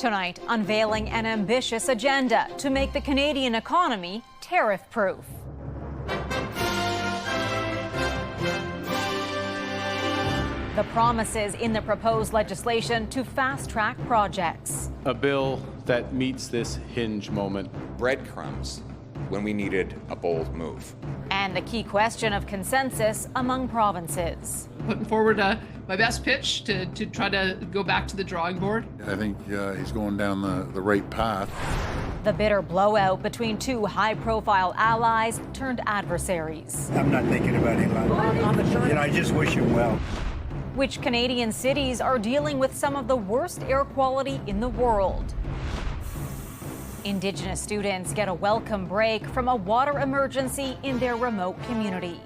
Tonight, unveiling an ambitious agenda to make the Canadian economy tariff-proof. The promises in the proposed legislation to fast-track projects. A bill that meets this hinge moment. Breadcrumbs when we needed a bold move. And the key question of consensus among provinces. Putting forward my best pitch to try to go back to the drawing board. I think he's going down the right path. The bitter blowout between two high-profile allies turned adversaries. I'm not thinking about him. I just wish him well. Which Canadian cities are dealing with some of the worst air quality in the world? Indigenous students get a welcome break from a water emergency in their remote community.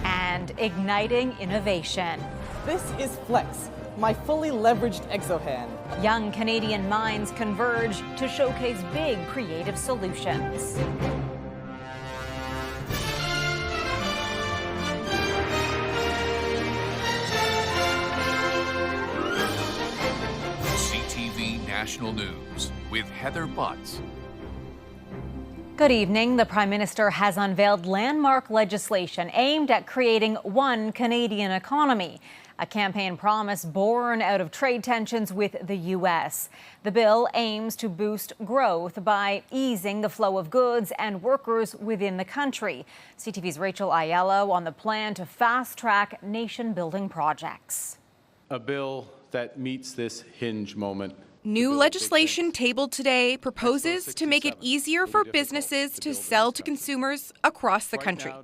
And igniting innovation. This is Flex, my fully leveraged exohand. Young Canadian minds converge to showcase big creative solutions. CTV National News with Heather Butts. Good evening. The Prime Minister has unveiled landmark legislation aimed at creating one Canadian economy, a campaign promise born out of trade tensions with the U.S. The bill aims to boost growth by easing the flow of goods and workers within the country. CTV's Rachel Aiello on the plan to fast-track nation-building projects. A bill that meets this hinge moment. New legislation tabled today proposes to make it easier for businesses to sell to consumers across the country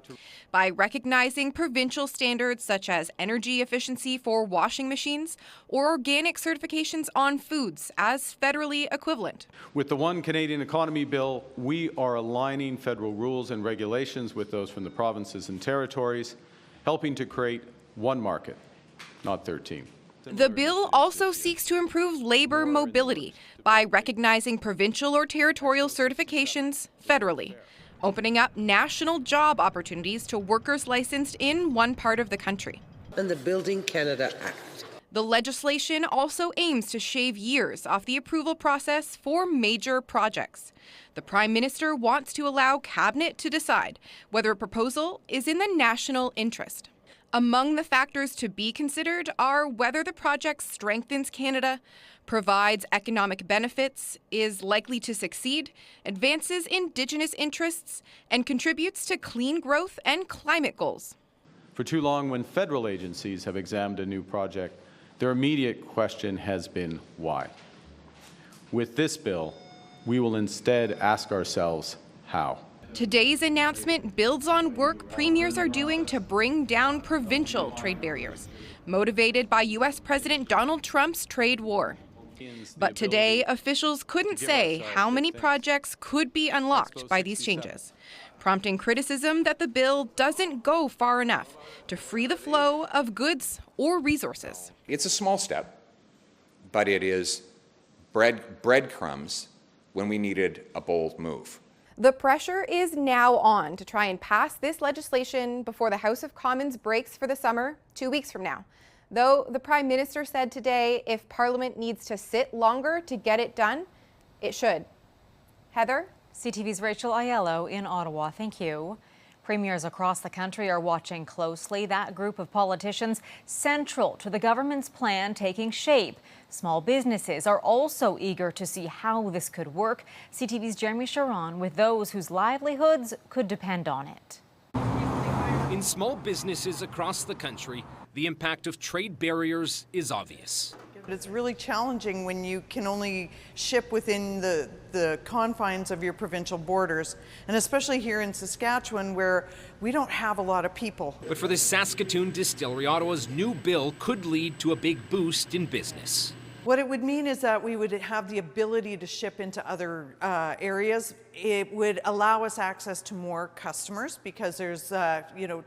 by recognizing provincial standards such as energy efficiency for washing machines or organic certifications on foods as federally equivalent. With the One Canadian Economy Bill, we are aligning federal rules and regulations with those from the provinces and territories, helping to create one market, not 13. The bill also seeks to improve labor mobility by recognizing provincial or territorial certifications federally, opening up national job opportunities to workers licensed in one part of the country. And the Building Canada Act. The legislation also aims to shave years off the approval process for major projects. The Prime Minister wants to allow Cabinet to decide whether a proposal is in the national interest. Among the factors to be considered are whether the project strengthens Canada, provides economic benefits, is likely to succeed, advances Indigenous interests, and contributes to clean growth and climate goals. For too long, when federal agencies have examined a new project, their immediate question has been why. With this bill, we will instead ask ourselves how. Today's announcement builds on work premiers are doing to bring down provincial trade barriers, motivated by U.S. President Donald Trump's trade war. But today, officials couldn't say how many projects could be unlocked by these changes, prompting criticism that the bill doesn't go far enough to free the flow of goods or resources. It's a small step, but it is breadcrumbs when we needed a bold move. The pressure is now on to try and pass this legislation before the House of Commons breaks for the summer 2 weeks from now. Though the Prime Minister said today if Parliament needs to sit longer to get it done, it should. Heather? CTV's Rachel Aiello in Ottawa. Thank you. Premiers across the country are watching closely. That group of politicians central to the government's plan taking shape. Small businesses are also eager to see how this could work. CTV's Jeremy Sharon with those whose livelihoods could depend on it. In small businesses across the country, the impact of trade barriers is obvious. It's really challenging when you can only ship within the confines of your provincial borders, and especially here in Saskatchewan where we don't have a lot of people. But for the Saskatoon distillery, Ottawa's new bill could lead to a big boost in business. What it would mean is that we would have the ability to ship into other areas. It would allow us access to more customers because there's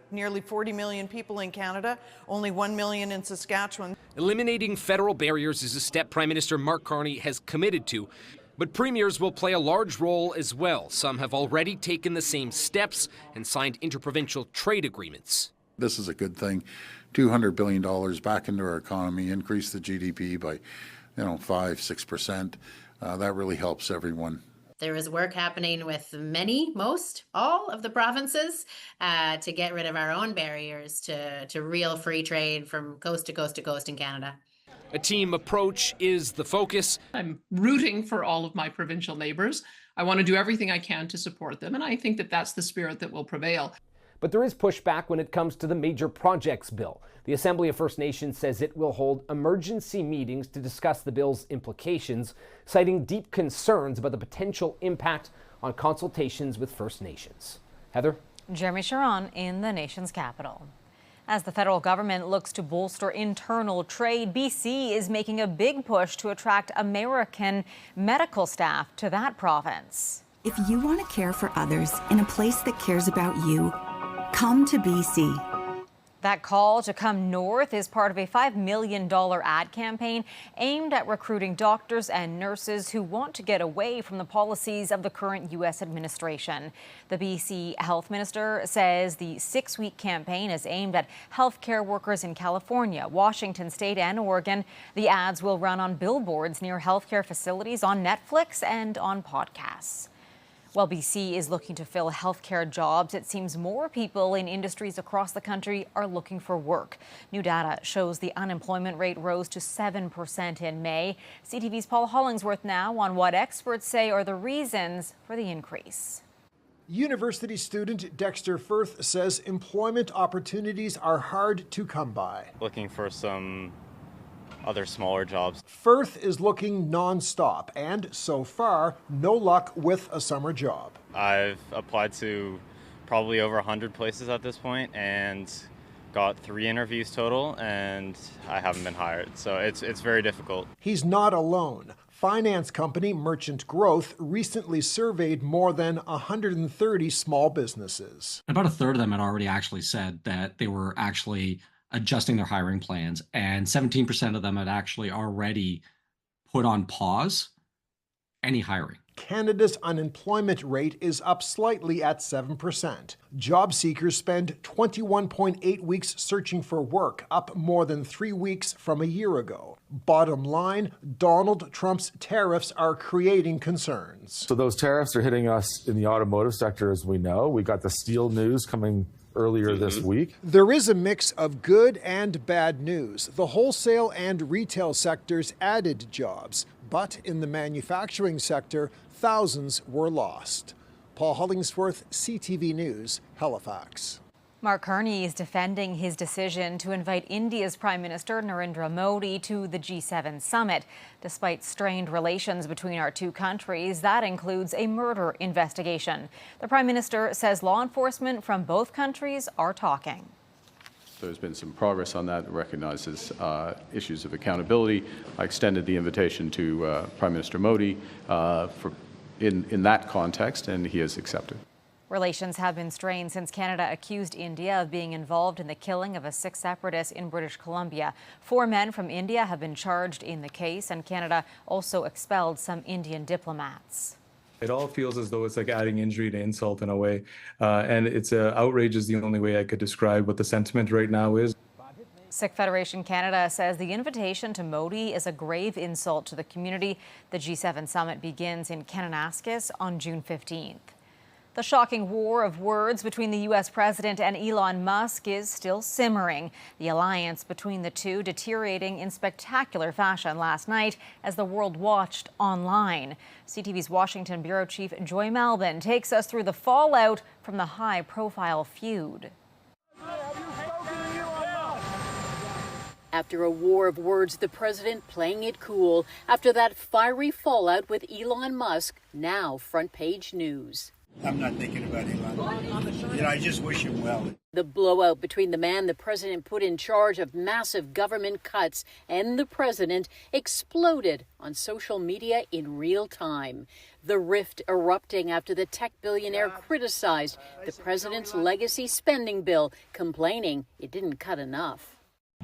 nearly 40 million people in Canada, only 1 million in Saskatchewan. Eliminating federal barriers is a step Prime Minister Mark Carney has committed to. But premiers will play a large role as well. Some have already taken the same steps and signed interprovincial trade agreements. This is a good thing. $200 billion back into our economy, increase the GDP by 5-6%. That really helps everyone. There is work happening with most, all of the provinces to get rid of our own barriers to real free trade from coast to coast to coast in Canada. A team approach is the focus. I'm rooting for all of my provincial neighbors. I want to do everything I can to support them, and I think that that's the spirit that will prevail. But there is pushback when it comes to the major projects bill. The Assembly of First Nations says it will hold emergency meetings to discuss the bill's implications, citing deep concerns about the potential impact on consultations with First Nations. Heather? Jeremy Sharon in the nation's capital. As the federal government looks to bolster internal trade, BC is making a big push to attract American medical staff to that province. If you want to care for others in a place that cares about you, come to BC. That call to come north is part of a $5 million ad campaign aimed at recruiting doctors and nurses who want to get away from the policies of the current U.S. administration. The BC health minister says the 6-week campaign is aimed at healthcare workers in California, Washington State, and Oregon. The ads will run on billboards near healthcare facilities, on Netflix, and on podcasts. While BC is looking to fill healthcare jobs, it seems more people in industries across the country are looking for work. New data shows the unemployment rate rose to 7% in May. CTV's Paul Hollingsworth now on what experts say are the reasons for the increase. University student Dexter Firth says employment opportunities are hard to come by. Looking for some other smaller jobs. Firth is looking non-stop, and so far, no luck with a summer job. I've applied to probably over 100 places at this point and got 3 interviews total, and I haven't been hired, so it's very difficult. He's not alone. Finance company Merchant Growth recently surveyed more than 130 small businesses. About a third of them had already actually said that they were actually adjusting their hiring plans, and 17% of them had actually already put on pause any hiring. Canada's unemployment rate is up slightly at 7%. Job seekers spend 21.8 weeks searching for work, up more than 3 weeks from a year ago. Bottom line, Donald Trump's tariffs are creating concerns. So those tariffs are hitting us in the automotive sector, as we know. We got the steel news coming earlier this week. There is a mix of good and bad news. The wholesale and retail sectors added jobs, but in the manufacturing sector, thousands were lost. Paul Hollingsworth, CTV News, Halifax. Mark Carney is defending his decision to invite India's Prime Minister Narendra Modi to the G7 summit. Despite strained relations between our two countries, that includes a murder investigation. The Prime Minister says law enforcement from both countries are talking. There's been some progress on that. It recognizes issues of accountability. I extended the invitation to Prime Minister Modi in that context, and he has accepted. Relations have been strained since Canada accused India of being involved in the killing of a Sikh separatist in British Columbia. 4 men from India have been charged in the case, and Canada also expelled some Indian diplomats. It all feels as though it's like adding injury to insult in a way, and it's outrage is the only way I could describe what the sentiment right now is. Sikh Federation Canada says the invitation to Modi is a grave insult to the community. The G7 summit begins in Kananaskis on June 15th. The shocking war of words between the U.S. president and Elon Musk is still simmering. The alliance between the two deteriorating in spectacular fashion last night as the world watched online. CTV's Washington bureau chief Joy Malbin takes us through the fallout from the high-profile feud. After a war of words, the president playing it cool after that fiery fallout with Elon Musk, now front-page news. I'm not thinking about Elon. I just wish him well. The blowout between the man the president put in charge of massive government cuts and the president exploded on social media in real time. The rift erupting after the tech billionaire criticized the president's legacy spending bill, complaining it didn't cut enough.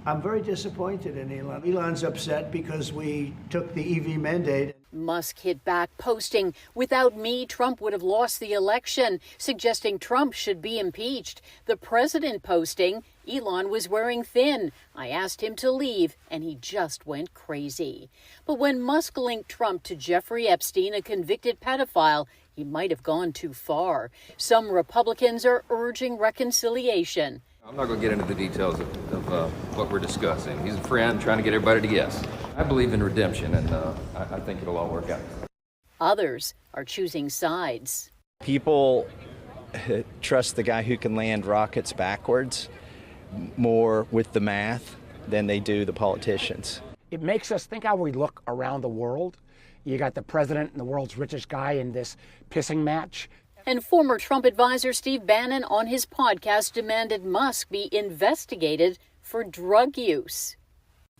I'm very disappointed in Elon. Elon's upset because we took the EV mandate. Musk hit back, posting, "Without me, Trump would have lost the election," suggesting Trump should be impeached. The president posting, "Elon was wearing thin. I asked him to leave, and he just went crazy." But when Musk linked Trump to Jeffrey Epstein, a convicted pedophile, he might have gone too far. Some Republicans are urging reconciliation. I'm not going to get into the details of what we're discussing. He's a friend trying to get everybody to guess. I believe in redemption, and I think it'll all work out. Others are choosing sides. People trust the guy who can land rockets backwards more with the math than they do the politicians. It makes us think how we look around the world. You got the president and the world's richest guy in this pissing match. And former Trump advisor Steve Bannon on his podcast demanded Musk be investigated for drug use.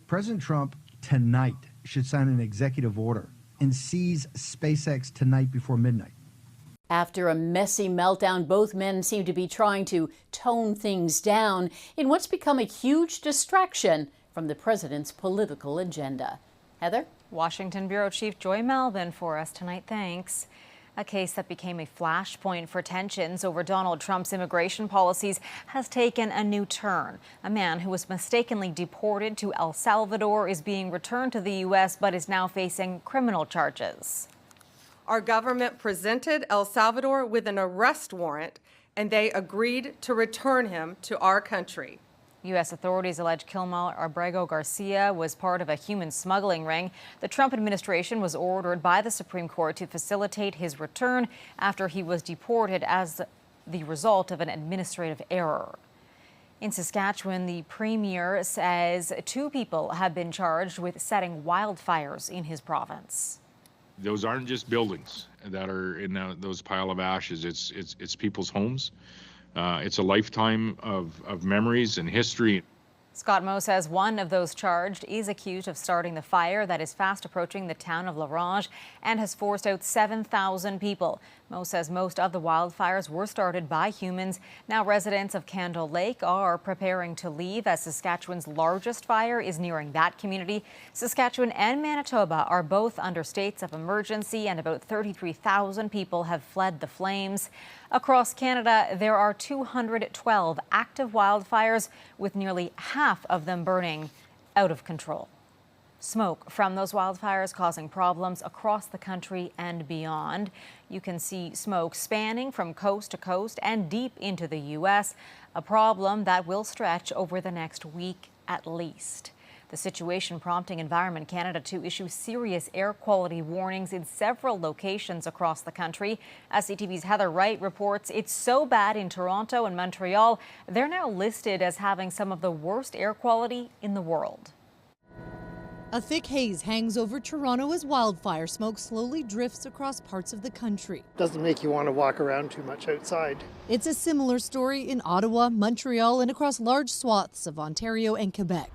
President Trump tonight should sign an executive order and seize SpaceX tonight before midnight. After a messy meltdown, both men seem to be trying to tone things down in what's become a huge distraction from the president's political agenda. Heather? Washington Bureau Chief Joy Melvin for us tonight. Thanks. A case that became a flashpoint for tensions over Donald Trump's immigration policies has taken a new turn. A man who was mistakenly deported to El Salvador is being returned to the U.S. but is now facing criminal charges. Our government presented El Salvador with an arrest warrant, and they agreed to return him to our country. U.S. authorities allege Kilmar Abrego Garcia was part of a human smuggling ring. The Trump administration was ordered by the Supreme Court to facilitate his return after he was deported as the result of an administrative error. In Saskatchewan, the premier says 2 people have been charged with setting wildfires in his province. Those aren't just buildings that are in those pile of ashes. It's people's homes. It's a lifetime of memories and history. Scott Moe says one of those charged is accused of starting the fire that is fast approaching the town of La Ronge and has forced out 7,000 people. Moe says most of the wildfires were started by humans. Now residents of Candle Lake are preparing to leave as Saskatchewan's largest fire is nearing that community. Saskatchewan and Manitoba are both under states of emergency and about 33,000 people have fled the flames. Across Canada, there are 212 active wildfires, with nearly half of them burning out of control. Smoke from those wildfires causing problems across the country and beyond. You can see smoke spanning from coast to coast and deep into the U.S., a problem that will stretch over the next week at least. The situation prompting Environment Canada to issue serious air quality warnings in several locations across the country. As CTV's Heather Wright reports, it's so bad in Toronto and Montreal, they're now listed as having some of the worst air quality in the world. A thick haze hangs over Toronto as wildfire smoke slowly drifts across parts of the country. Doesn't make you want to walk around too much outside. It's a similar story in Ottawa, Montreal, and across large swaths of Ontario and Quebec.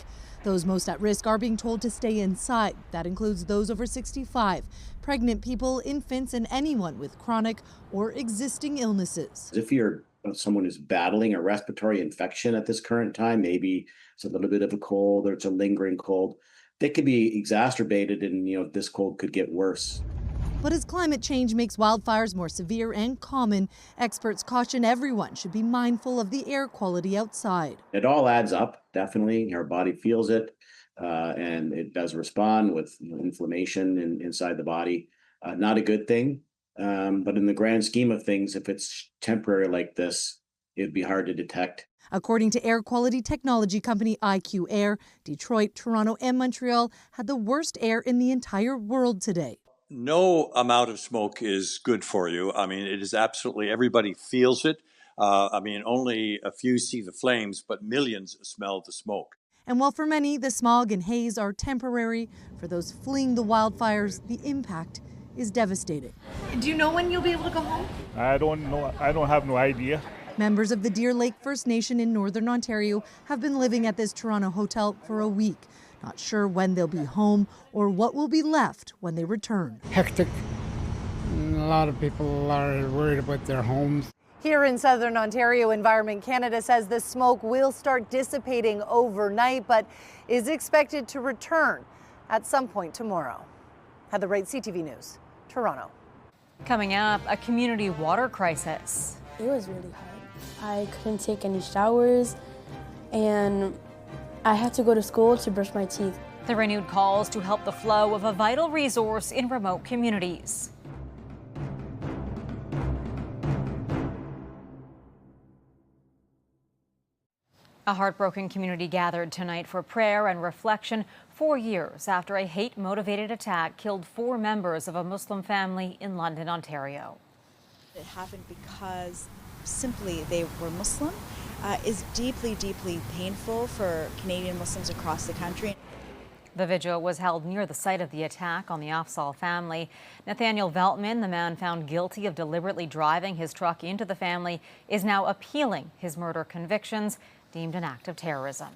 Those most at risk are being told to stay inside. That includes those over 65, pregnant people, infants, and anyone with chronic or existing illnesses. If you're someone who's battling a respiratory infection at this current time, maybe it's a little bit of a cold or it's a lingering cold, they could be exacerbated and, this cold could get worse. But as climate change makes wildfires more severe and common, experts caution everyone should be mindful of the air quality outside. It all adds up, definitely. Our body feels it, and it does respond with inflammation inside the body. Not a good thing, but in the grand scheme of things, if it's temporary like this, it'd be hard to detect. According to air quality technology company IQ Air, Detroit, Toronto, and Montreal had the worst air in the entire world today. No amount of smoke is good for you. I mean, it is absolutely, everybody feels it. Only a few see the flames, but millions smell the smoke. And while for many, the smog and haze are temporary, for those fleeing the wildfires, the impact is devastating. Do you know when you'll be able to go home? I don't know. I don't have no idea. Members of the Deer Lake First Nation in Northern Ontario have been living at this Toronto hotel for a week. Not sure when they'll be home or what will be left when they return. Hectic. A lot of people are worried about their homes. Here in southern Ontario, Environment Canada says the smoke will start dissipating overnight, but is expected to return at some point tomorrow. Heather Wright, CTV News, Toronto. Coming up, a community water crisis. It was really hard. I couldn't take any showers, and I had to go to school to brush my teeth. The renewed calls to help the flow of a vital resource in remote communities. A heartbroken community gathered tonight for prayer and reflection 4 years after a hate-motivated attack killed 4 members of a Muslim family in London, Ontario. It happened because simply they were Muslim is deeply, deeply painful for Canadian Muslims across the country. The vigil was held near the site of the attack on the Afzal family. Nathaniel Veltman, the man found guilty of deliberately driving his truck into the family, is now appealing his murder convictions, deemed an act of terrorism.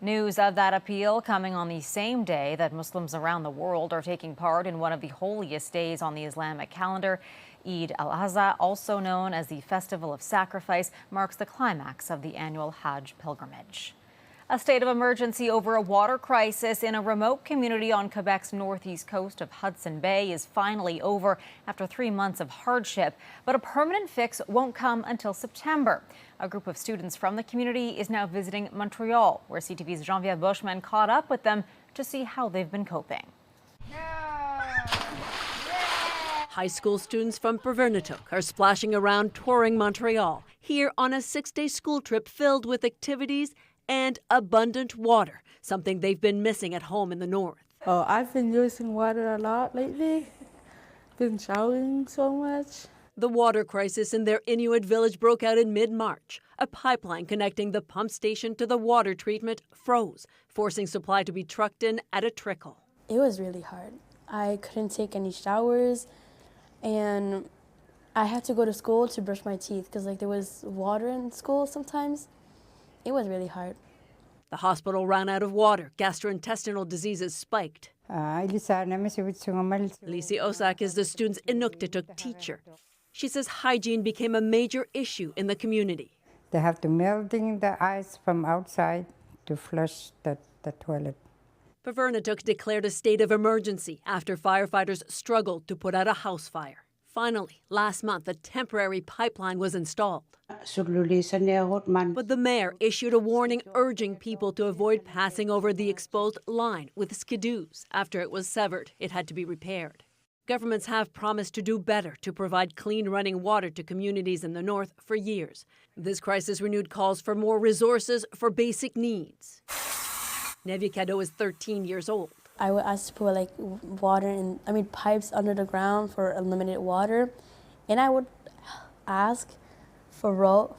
News of that appeal coming on the same day that Muslims around the world are taking part in one of the holiest days on the Islamic calendar. Eid al-Adha, also known as the Festival of Sacrifice, marks the climax of the annual Hajj pilgrimage. A state of emergency over a water crisis in a remote community on Quebec's northeast coast of Hudson Bay is finally over after 3 months of hardship. But a permanent fix won't come until September. A group of students from the community is now visiting Montreal, where CTV's Geneviève Bushman caught up with them to see how they've been coping. High school students from Pevernatook are splashing around touring Montreal, here on a 6-day school trip filled with activities and abundant water, something they've been missing at home in the north. Oh, I've been using water a lot lately. Been showering so much. The water crisis in their Inuit village broke out in mid-March. A pipeline connecting the pump station to the water treatment froze, forcing supply to be trucked in at a trickle. It was really hard. I couldn't take any showers, and I had to go to school to brush my teeth because there was water in school sometimes. It was really hard. The hospital ran out of water. Gastrointestinal diseases spiked. Lisi Osak is the student's Inuktitut teacher. She says hygiene became a major issue in the community. They have to melting the ice from outside to flush the toilet. Pevernatook declared a state of emergency after firefighters struggled to put out a house fire. Finally, last month, a temporary pipeline was installed. But the mayor issued a warning urging people to avoid passing over the exposed line with skidoos. After it was severed, it had to be repaired. Governments have promised to do better to provide clean running water to communities in the north for years. This crisis renewed calls for more resources for basic needs. Nevi Kado is 13 years old. I would ask to put water pipes under the ground for unlimited water, and I would ask for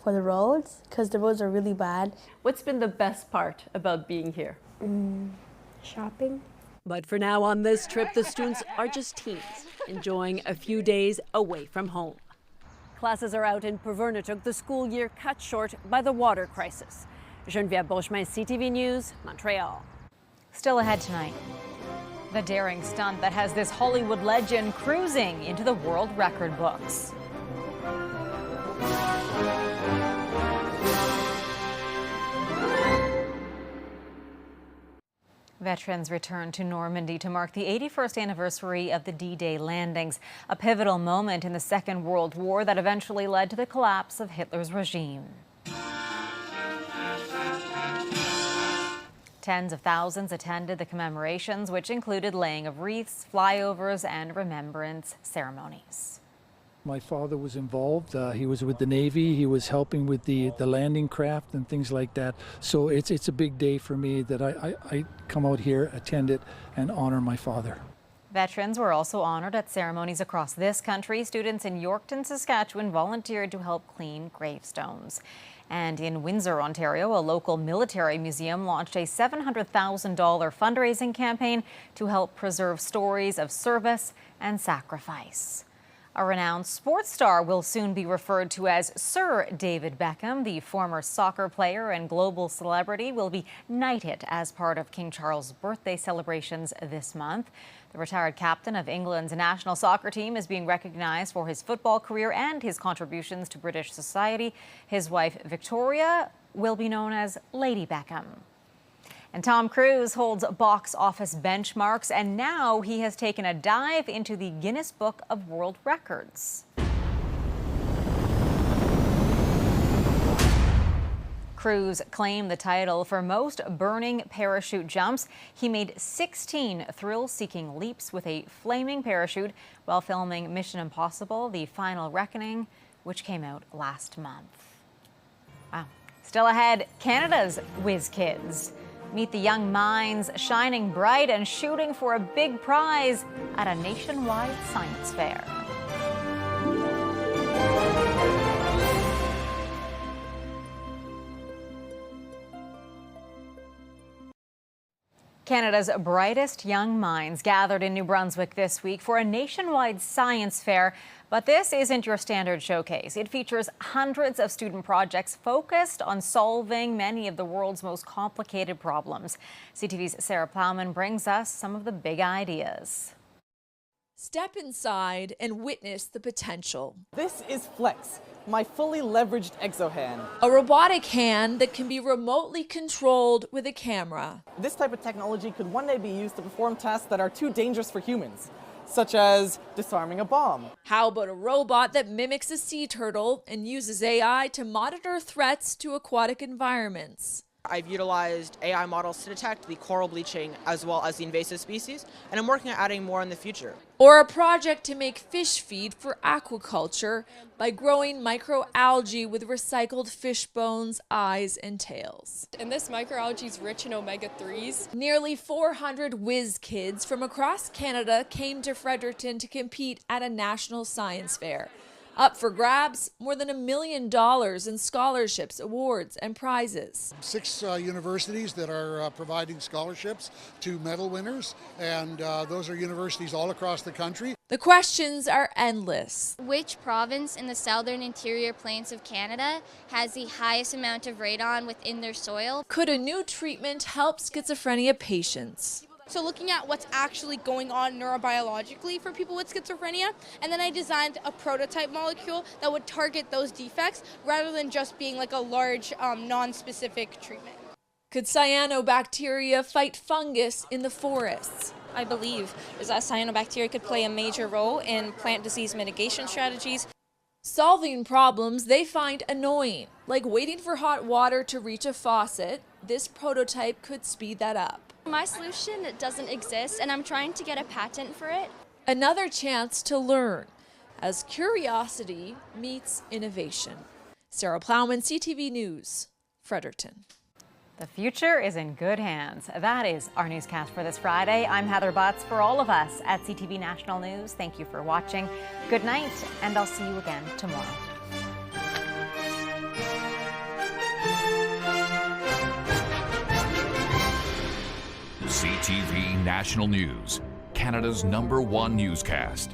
the roads because the roads are really bad. What's been the best part about being here? Shopping. But for now on this trip, the students are just teens, enjoying a few days away from home. Classes are out in Pevernatook, the school year cut short by the water crisis. Geneviève Bushman, CTV News, Montreal. Still ahead tonight, the daring stunt that has this Hollywood legend cruising into the world record books. Veterans returned to Normandy to mark the 81st anniversary of the D-Day landings, a pivotal moment in the Second World War that eventually led to the collapse of Hitler's regime. Tens of thousands attended the commemorations, which included laying of wreaths, flyovers, and remembrance ceremonies. My father was involved. He was with the Navy. He was helping with the landing craft and things like that. So it's a big day for me that I come out here, attend it, and honor my father. Veterans were also honored at ceremonies across this country. Students in Yorkton, Saskatchewan volunteered to help clean gravestones. And in Windsor, Ontario, a local military museum launched a $700,000 fundraising campaign to help preserve stories of service and sacrifice. A renowned sports star will soon be referred to as Sir David Beckham. The former soccer player and global celebrity will be knighted as part of King Charles' birthday celebrations this month. The retired captain of England's national soccer team is being recognized for his football career and his contributions to British society. His wife, Victoria, will be known as Lady Beckham. And Tom Cruise holds box office benchmarks, and now he has taken a dive into the Guinness Book of World Records. Cruise claimed the title for most burning parachute jumps. He made 16 thrill-seeking leaps with a flaming parachute while filming Mission Impossible: The Final Reckoning, which came out last month. Wow. Still ahead, Canada's whiz kids. Meet the young minds shining bright and shooting for a big prize at a nationwide science fair. Canada's brightest young minds gathered in New Brunswick this week for a nationwide science fair. But this isn't your standard showcase. It features hundreds of student projects focused on solving many of the world's most complicated problems. CTV's Sarah Plowman brings us some of the big ideas. Step inside and witness the potential. This is Flex, my fully leveraged exohand. A robotic hand that can be remotely controlled with a camera. This type of technology could one day be used to perform tasks that are too dangerous for humans, such as disarming a bomb. How about a robot that mimics a sea turtle and uses AI to monitor threats to aquatic environments? I've utilized AI models to detect the coral bleaching as well as the invasive species, and I'm working on adding more in the future. Or a project to make fish feed for aquaculture by growing microalgae with recycled fish bones, eyes, and tails. And this microalgae is rich in omega-3s. Nearly 400 whiz kids from across Canada came to Fredericton to compete at a national science fair. Up for grabs, more than $1 million in scholarships, awards, and prizes. 6 universities that are providing scholarships to medal winners, and those are universities all across the country. The questions are endless. Which province in the southern interior plains of Canada has the highest amount of radon within their soil? Could a new treatment help schizophrenia patients? So looking at what's actually going on neurobiologically for people with schizophrenia, and then I designed a prototype molecule that would target those defects rather than just being like a large non-specific treatment. Could cyanobacteria fight fungus in the forests? I believe is that cyanobacteria could play a major role in plant disease mitigation strategies. Solving problems they find annoying, like waiting for hot water to reach a faucet. This prototype could speed that up. My solution doesn't exist, and I'm trying to get a patent for it. Another chance to learn as curiosity meets innovation. Sarah Plowman, CTV News, Fredericton. The future is in good hands. That is our newscast for this Friday. I'm Heather Butts. For all of us at CTV National News, thank you for watching. Good night, and I'll see you again tomorrow. CTV National News, Canada's #1 newscast.